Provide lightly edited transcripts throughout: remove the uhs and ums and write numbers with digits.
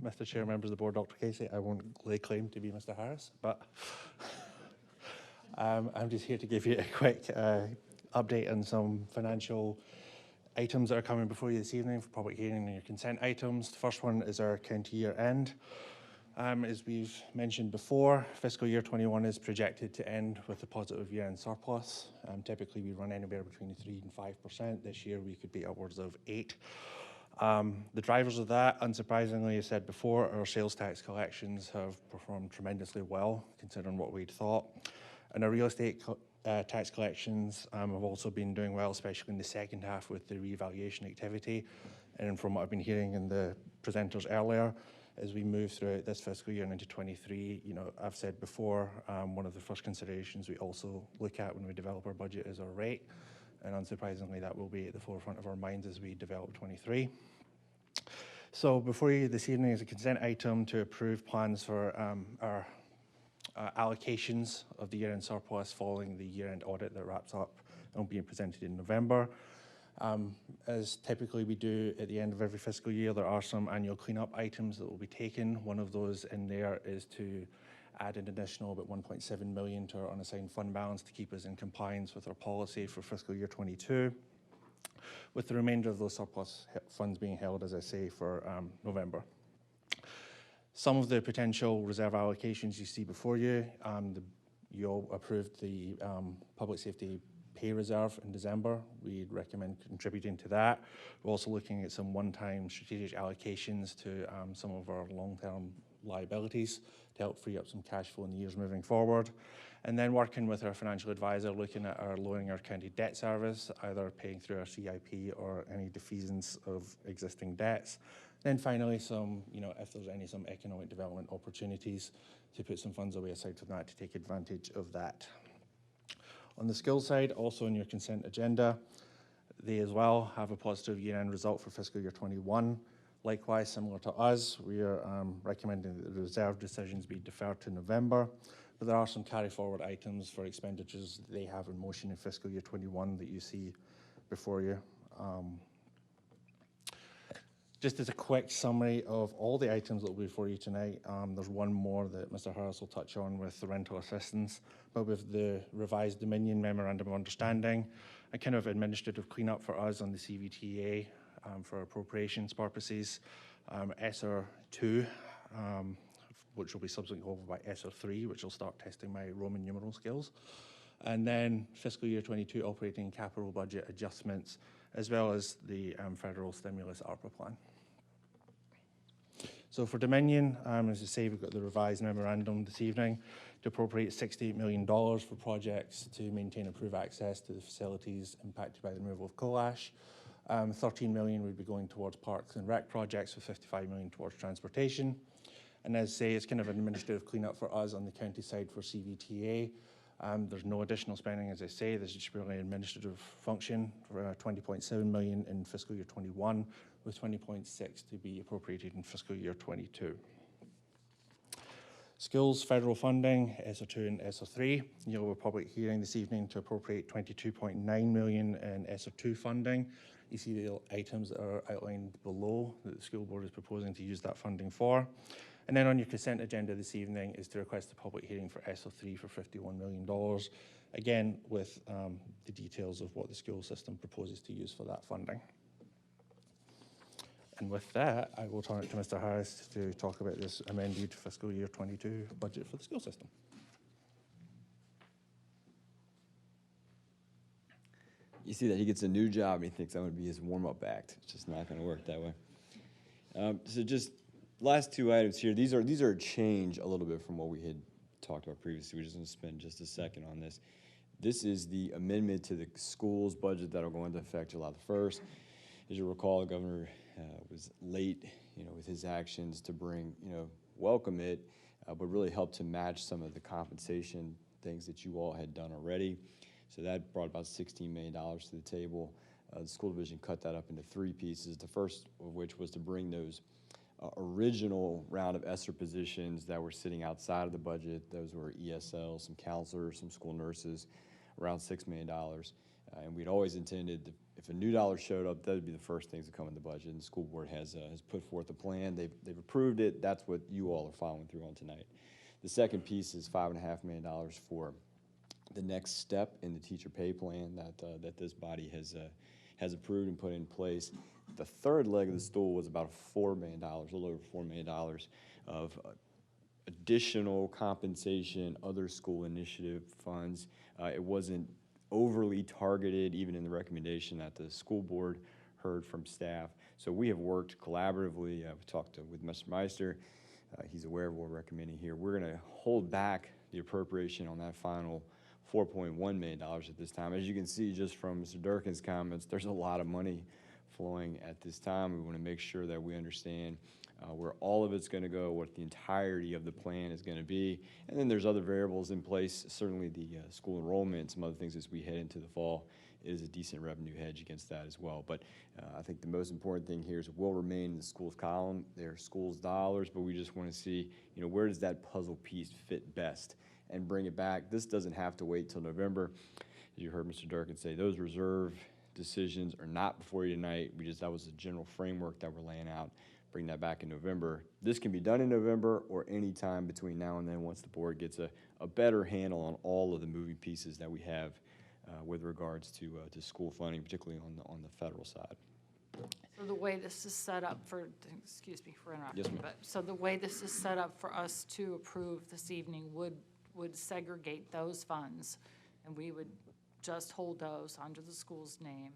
Mr. Chair, members of the board, Dr. Casey. I won't lay claim to be Mr. Harris, but I'm just here to give you a quick update on some financial items that are coming before you this evening for public hearing and your consent items. The first one is our county year end. As we've mentioned before, fiscal year 21 is projected to end with a positive year-end surplus. Typically, we run anywhere between 3 and 5%. This year, we could be upwards of 8. The drivers of that, unsurprisingly, as said before, our sales tax collections have performed tremendously well, considering what we'd thought. And our real estate tax collections have also been doing well, especially in the second half with the revaluation activity. And from what I've been hearing in the presenters earlier, as we move throughout this fiscal year and into 23, I've said before, one of the first considerations we also look at when we develop our budget is our rate. And unsurprisingly, that will be at the forefront of our minds as we develop 23. So before you this evening is a consent item to approve plans for our allocations of the year-end surplus following the year-end audit that wraps up and will be presented in November. As typically we do at the end of every fiscal year, there are some annual cleanup items that will be taken. One of those in there is to add an additional about 1.7 million to our unassigned fund balance to keep us in compliance with our policy for fiscal year 22, with the remainder of those surplus funds being held, as I say, for November. Some of the potential reserve allocations you see before you, you all approved the public safety pay reserve in December. We'd recommend contributing to that. We're also looking at some one-time strategic allocations to some of our long-term liabilities to help free up some cash flow in the years moving forward. And then working with our financial advisor, looking at lowering our county debt service, either paying through our CIP or any defeasance of existing debts. Then finally, if there's some economic development opportunities, to put some funds away aside from that to take advantage of that. On the skills side, also in your consent agenda, they as well have a positive year-end result for fiscal year 21. Likewise, similar to us, we are recommending that the reserve decisions be deferred to November, but there are some carry-forward items for expenditures that they have in motion in fiscal year 21 that you see before you. Just as a quick summary of all the items that will be before you tonight, there's one more that Mr. Harris will touch on with the rental assistance, but with the revised Dominion Memorandum of Understanding, a kind of administrative cleanup for us on the CVTA for appropriations purposes, ESSER 2, which will be subsequently followed by ESSER 3, which will start testing my Roman numeral skills, and then fiscal year 22 operating capital budget adjustments, as well as the federal stimulus ARPA plan. So for Dominion, as I say, we've got the revised memorandum this evening to appropriate $68 million for projects to maintain and improve access to the facilities impacted by the removal of coal ash. 13 million would be going towards parks and rec projects, with 55 million towards transportation. And as I say, it's kind of an administrative cleanup for us on the county side for CVTA. There's no additional spending, as I say. This is purely an administrative function for 20.7 million in fiscal year 21, with 20.6 to be appropriated in fiscal year 22. Skills federal funding, ESSER 2 and ESSER 3. You'll have a public hearing this evening to appropriate 22.9 million in ESSER 2 funding. You see the items that are outlined below that the school board is proposing to use that funding for. And then on your consent agenda this evening is to request a public hearing for ESSER 3 for $51 million, again with the details of what the school system proposes to use for that funding. And with that, I will turn it to Mr. Harris to talk about this amended fiscal year 22 budget for the school system. You see that he gets a new job and he thinks I'm going to be his warm-up act. It's just not going to work that way. So just last two items here. These are a change a little bit from what we had talked about previously. We're just going to spend just a second on this. This is the amendment to the school's budget that will go into effect July the 1st. As you recall, the governor was late, with his actions to bring, welcome it, but really help to match some of the compensation things that you all had done already. So that brought about $16 million to the table. The school division cut that up into three pieces, the first of which was to bring those original round of ESSER positions that were sitting outside of the budget. Those were ESL, some counselors, some school nurses, around $6 million. And we'd always intended, if if a new dollar showed up, that would be the first things to come in the budget. And the school board has put forth a plan. They've approved it. That's what you all are following through on tonight. The second piece is $5.5 million for the next step in the teacher pay plan that this body has approved and put in place. The third leg of the stool was about $4 million, a little over $4 million of additional compensation, other school initiative funds. It wasn't overly targeted, even in the recommendation that the school board heard from staff. So we have worked collaboratively. I've talked with Mr. Meister. He's aware of what we're recommending here. We're going to hold back the appropriation on that final $4.1 million at this time. As you can see just from Mr. Durkin's comments, there's a lot of money flowing at this time. We want to make sure that we understand where all of it's going to go, what the entirety of the plan is going to be. And then there's other variables in place. Certainly the school enrollment and some other things as we head into the fall is a decent revenue hedge against that as well. But I think the most important thing here is it will remain in the schools column. They're schools dollars, but we just want to see, where does that puzzle piece fit best and bring it back. This doesn't have to wait till November. As you heard Mr. Durkin say, those reserve decisions are not before you tonight. That was the general framework that we're laying out. Bring that back in November. This can be done in November or any time between now and then once the board gets a better handle on all of the moving pieces that we have with regards to school funding, particularly on the federal side. So the way this is set up for, excuse me for interrupting, Yes, ma'am. but so the way this is set up for us to approve this evening would segregate those funds, and we would just hold those under the school's name.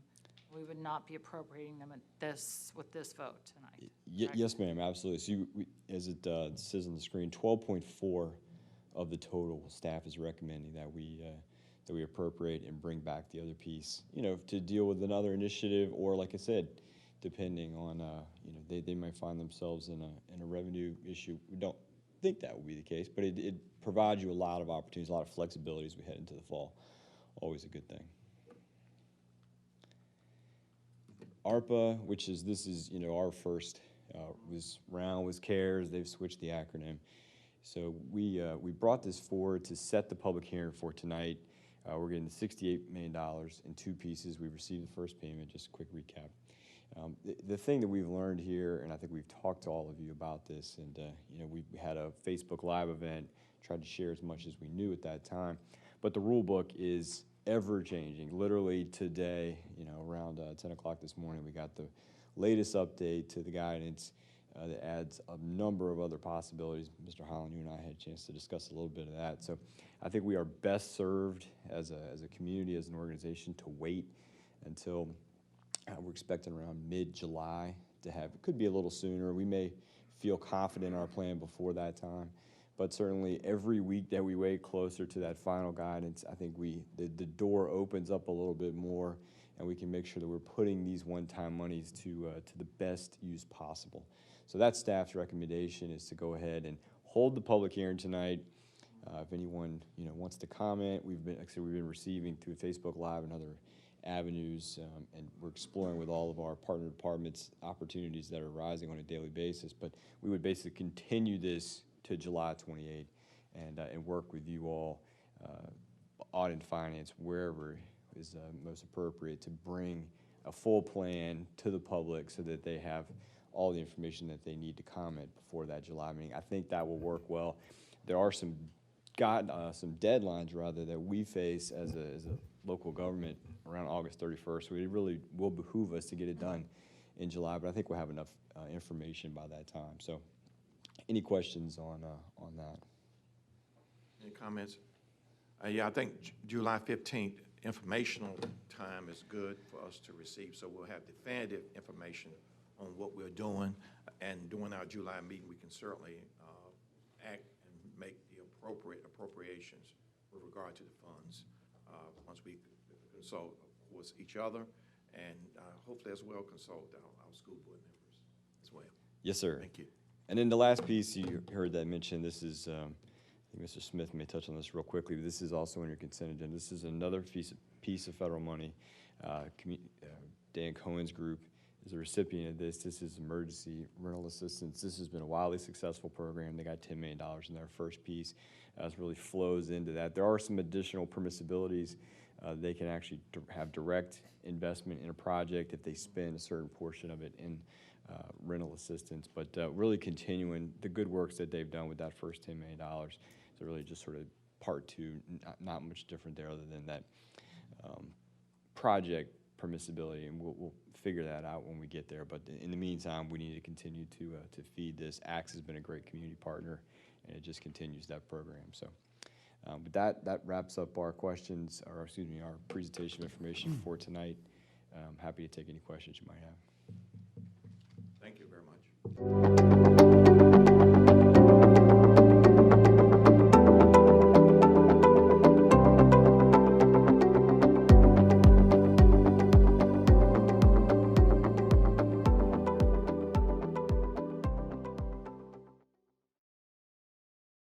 We would not be appropriating them with this vote tonight. Correct? Yes, ma'am, absolutely. So as it says on the screen, 12.4 of the total staff is recommending that we appropriate and bring back the other piece, to deal with another initiative, or like I said, depending on, they might find themselves in a revenue issue. We don't think that will be the case, but it provides you a lot of opportunities, a lot of flexibility as we head into the fall. Always a good thing. ARPA, this is our first round was CARES. They've switched the acronym. So we brought this forward to set the public hearing for tonight. We're getting $68 million in two pieces. We've received the first payment. Just a quick recap. The thing that we've learned here, and I think we've talked to all of you about this, and we had a Facebook Live event, tried to share as much as we knew at that time. But the rule book is ever changing. Literally today, around 10 o'clock this morning, we got the latest update to the guidance that adds a number of other possibilities. Mr. Holland, you and I had a chance to discuss a little bit of that. So I think we are best served as a community, as an organization, to wait until we're expecting around mid-July to have, it could be a little sooner. We may feel confident in our plan before that time. But certainly every week that we wait closer to that final guidance, I think the door opens up a little bit more, and we can make sure that we're putting these one-time monies to the best use possible. So that staff's recommendation is to go ahead and hold the public hearing tonight. If anyone wants to comment, we've been receiving through Facebook Live and other avenues, and we're exploring with all of our partner departments opportunities that are rising on a daily basis. But we would basically continue this to July 28th and work with you all, audit and finance, wherever is most appropriate, to bring a full plan to the public so that they have all the information that they need to comment before that July meeting. I think that will work well. There are some deadlines rather that we face as a local government around August 31st. So it really will behoove us to get it done in July, but I think we'll have enough information by that time. So any questions on that? Any comments? Yeah, I think July 15th informational time is good for us to receive, so we'll have definitive information on what we're doing, and during our July meeting, we can certainly act and make the appropriate appropriations with regard to the funds once we consult, of course, each other, and hopefully as well consult our school board members as well. Yes, sir. Thank you. And then the last piece you heard that mentioned, this is, I think Mr. Smith may touch on this real quickly, but this is also in your consent agenda. This is another piece of federal money. Dan Cohen's group is a recipient of this. This is emergency rental assistance. This has been a wildly successful program. They got $10 million in their first piece. It really flows into that. There are some additional permissibilities. They can actually have direct investment in a project if they spend a certain portion of it in rental assistance, but really continuing the good works that they've done with that first $10 million. So really just sort of part two, not much different there other than that project permissibility, and we'll figure that out when we get there. But in the meantime, we need to continue to feed this. ACTS has been a great community partner, and it just continues that program. So, but that wraps up our questions, or excuse me, our presentation information for tonight. I'm happy to take any questions you might have. Thank you very much.